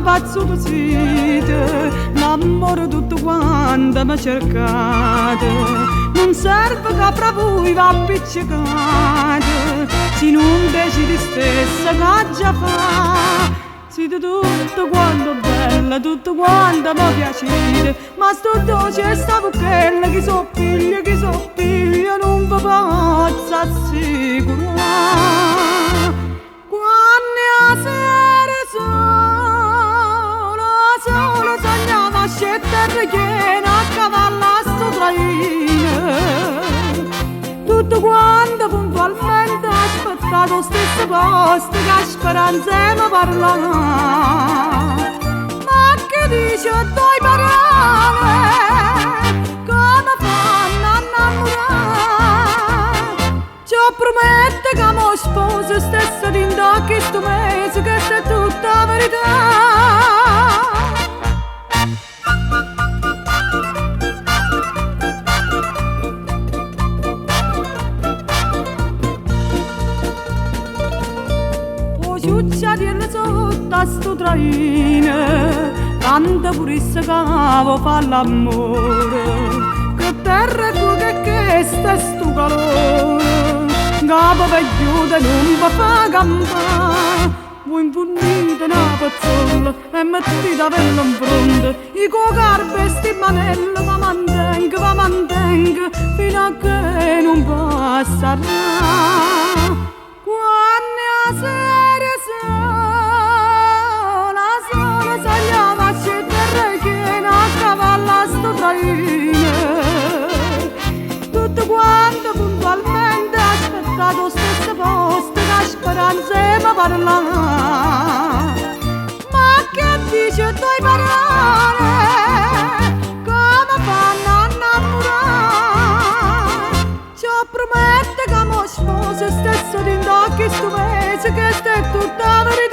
pazzo siete, l'amore tutto quanto mi cercate, non serve che fra voi va appiccicate, se non decidi stessa che già fa. Siete tutto quanto bella, tutto quanto mi piacete, ma sto dolce sta buchella, chi soppiglia, non vi posso assicurare. Quando a sera solo sognava scendere piena a cavallo a sto traino, tutto quanto puntualmente aspettato lo stesso posto che speranza mi parla. Ma che dice due parole come fanno a innamorare? Ci promette che mi sposo stessa dentro questo mese, che è tutta verità. Ciucciarella sotto a sto traino, canta purissa che fa l'amore, che terra è tu che sta sto calore, capo vegliuta non va fa campare, voi infondite una pazzolla e mettete quello in fronte, i cocarbe sti manelli va mantengo, fino a che non passa. Quando a sera sola sognava a scendere piena a cavallo a sto traino, tutto quanto puntualmente aspettato lo stesso posto che speranza mi parla. Ma che dice due parole come fanno a innamorare? Ci promette che mi sposo stesso dentro questo mese, che è tutta verità.